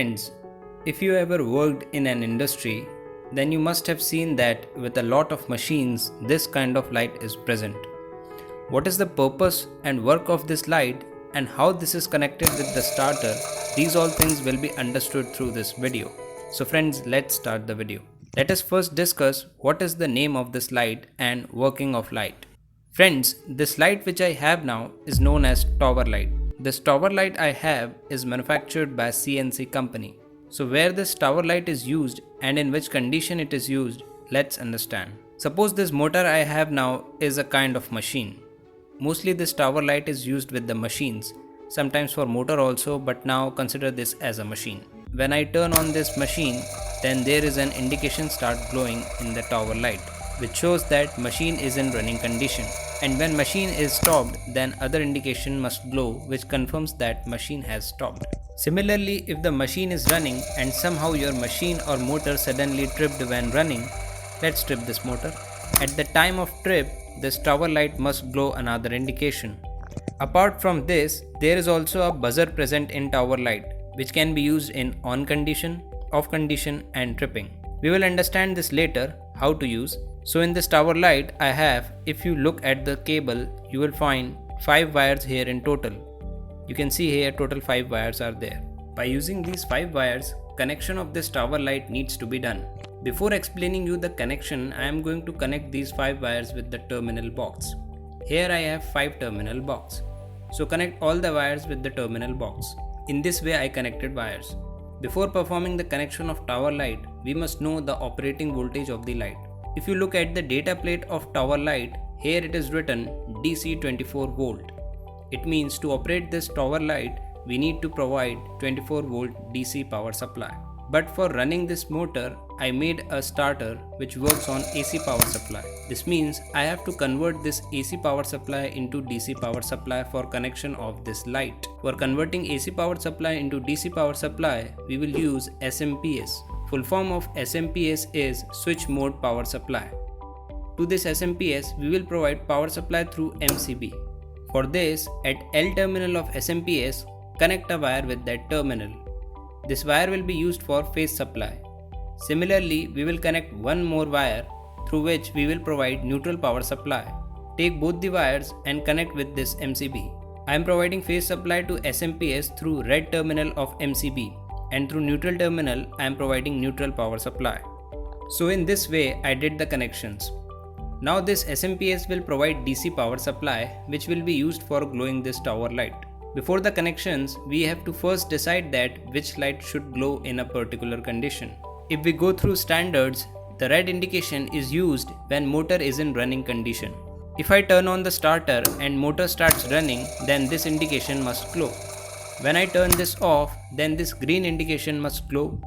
Friends, if you ever worked in an industry, then you must have seen that with a lot of machines, this kind of light is present. What is the purpose and work of this light and how this is connected with the starter, these all things will be understood through this video. So friends, let's start the video. Let us first discuss what is the name of this light and working of light. Friends, this light which I have now is known as tower light. This tower light I have is manufactured by CNC company. So where this tower light is used and in which condition it is used, let's understand. Suppose this motor I have now is a kind of machine. Mostly this tower light is used with the machines, sometimes for motor also, but now consider this as a machine. When I turn on this machine, then there is an indication start glowing in the tower light, which shows that machine is in running condition. And when machine is stopped, then other indication must glow, which confirms that machine has stopped. Similarly, if the machine is running and somehow your machine or motor suddenly tripped when running, let's trip this motor. At the time of trip, this tower light must glow another indication. Apart from this, there is also a buzzer present in tower light, which can be used in on condition, off condition and tripping. We will understand this later, how to use. So in this tower light I have, if you look at the cable, you will find 5 wires here in total. You can see here total 5 wires are there. By using these 5 wires, connection of this tower light needs to be done. Before explaining you the connection, I am going to connect these 5 wires with the terminal box. Here I have 5 terminal box. So connect all the wires with the terminal box. In this way I connected wires. Before performing the connection of tower light, we must know the operating voltage of the light. If you look at the data plate of tower light, here it is written DC 24 volt. It means to operate this tower light, we need to provide 24 volt DC power supply. But for running this motor, I made a starter which works on AC power supply. This means I have to convert this AC power supply into DC power supply for connection of this light. For converting AC power supply into DC power supply, we will use SMPS. Full form of SMPS is Switch Mode Power Supply. To this SMPS, we will provide power supply through MCB. For this, at L terminal of SMPS, connect a wire with that terminal. This wire will be used for phase supply. Similarly, we will connect one more wire through which we will provide neutral power supply. Take both the wires and connect with this MCB. I am providing phase supply to SMPS through red terminal of MCB. And through neutral terminal, I am providing neutral power supply. So in this way, I did the connections. Now this SMPS will provide DC power supply, which will be used for glowing this tower light. Before the connections, we have to first decide that which light should glow in a particular condition. If we go through standards, the red indication is used when motor is in running condition. If I turn on the starter and motor starts running, then this indication must glow. When I turn this off, then this green indication must glow.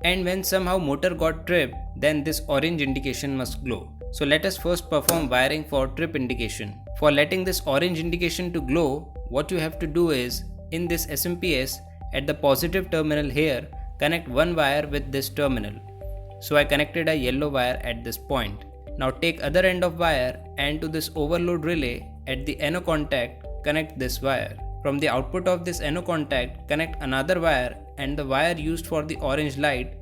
And when somehow motor got tripped, then this orange indication must glow. So let us first perform wiring for trip indication. For letting this orange indication to glow, what you have to do is, in this SMPS, at the positive terminal here, connect one wire with this terminal. So I connected a yellow wire at this point. Now take other end of wire and to this overload relay at the NO contact, connect this wire. From the output of this NO contact, connect another wire and the wire used for the orange light,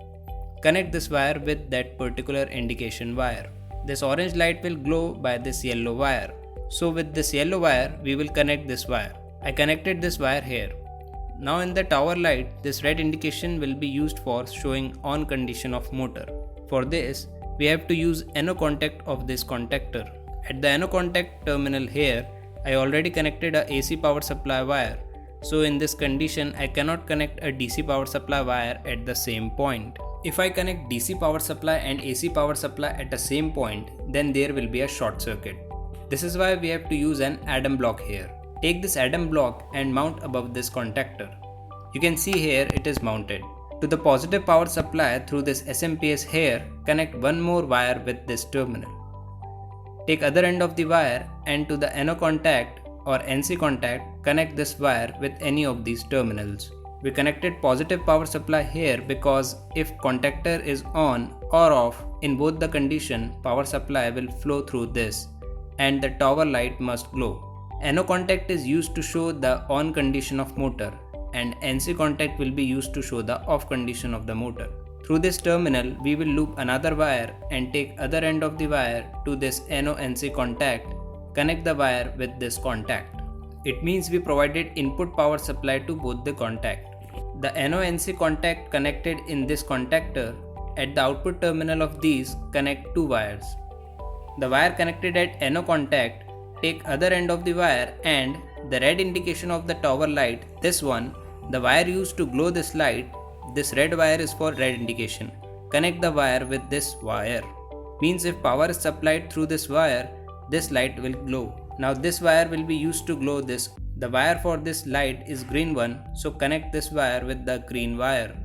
connect this wire with that particular indication wire. This orange light will glow by this yellow wire. So with this yellow wire, we will connect this wire. I connected this wire here. Now in the tower light, this red indication will be used for showing on condition of motor. For this, we have to use NO contact of this contactor. At the NO contact terminal here, I already connected a AC power supply wire. So in this condition, I cannot connect a DC power supply wire at the same point. If I connect DC power supply and AC power supply at the same point, then there will be a short circuit. This is why we have to use an Adam block here. Take this Adam block and mount above this contactor. You can see here it is mounted. To the positive power supply through this SMPS here, connect one more wire with this terminal. Take other end of the wire and to the NO contact or NC contact, connect this wire with any of these terminals. We connected positive power supply here because if contactor is on or off, in both the condition, power supply will flow through this and the tower light must glow. NO contact is used to show the on condition of motor and NC contact will be used to show the off condition of the motor. Through this terminal, we will loop another wire and take other end of the wire to this NO-NC contact, connect the wire with this contact. It means we provided input power supply to both the contact. The NO-NC contact connected in this contactor, at the output terminal of these connect two wires. The wire connected at NO contact take other end of the wire, and the red indication of the tower light, this one, the wire used to glow this light, this red wire is for red indication. Connect the wire with this wire. Means if power is supplied through this wire, this light will glow. Now this wire will be used to glow this. The wire for this light is green one, so connect this wire with the green wire.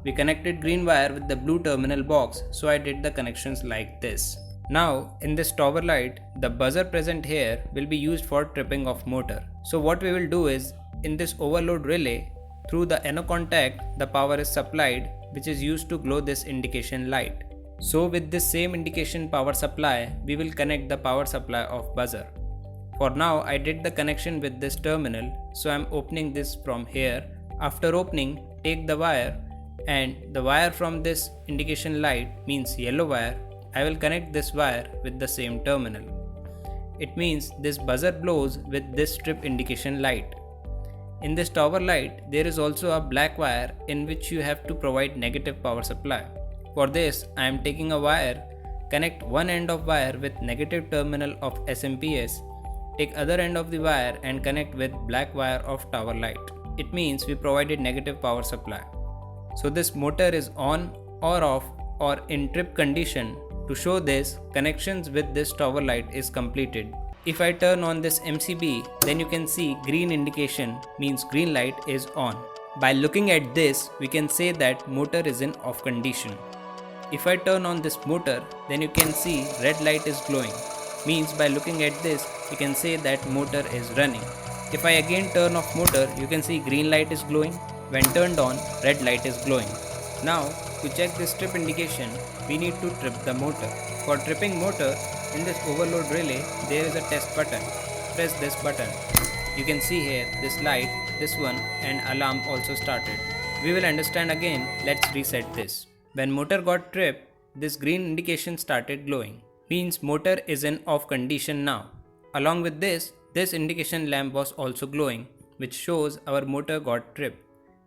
We connected green wire with the blue terminal box, so I did the connections like this. Now in this tower light, the buzzer present here will be used for tripping of motor. So what we will do is, in this overload relay, through the NO contact, the power is supplied, which is used to glow this indication light. So with this same indication power supply, we will connect the power supply of buzzer. For now, I did the connection with this terminal, so I am opening this from here. After opening, take the wire, and the wire from this indication light means yellow wire. I will connect this wire with the same terminal. It means this buzzer blows with this strip indication light. In this tower light, there is also a black wire in which you have to provide negative power supply. For this, I am taking a wire, connect one end of wire with negative terminal of SMPS, take other end of the wire and connect with black wire of tower light. It means we provided negative power supply. So this motor is on or off or in trip condition. To show this, connections with this tower light is completed. If I turn on this MCB, then you can see green indication means green light is on. By looking at this, we can say that motor is in off condition. If I turn on this motor, then you can see red light is glowing. Means by looking at this, you can say that motor is running. If I again turn off motor, you can see green light is glowing. When turned on, red light is glowing. Now, to check this trip indication, we need to trip the motor. For tripping motor, in this overload relay, there is a test button. Press this button. You can see here this light, this one, and alarm also started. We will understand again. Let's reset this. When motor got tripped, this green indication started glowing. Means motor is in off condition now. Along with this indication lamp was also glowing, which shows our motor got tripped.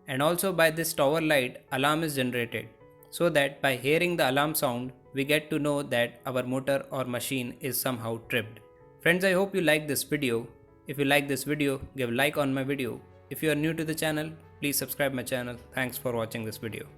And also by this tower light, alarm is generated, so that by hearing the alarm sound, we get to know that our motor or machine is somehow tripped. Friends, I hope you like this video. If you like this video, give a like on my video. If you are new to the channel, please subscribe my channel. Thanks for watching this video.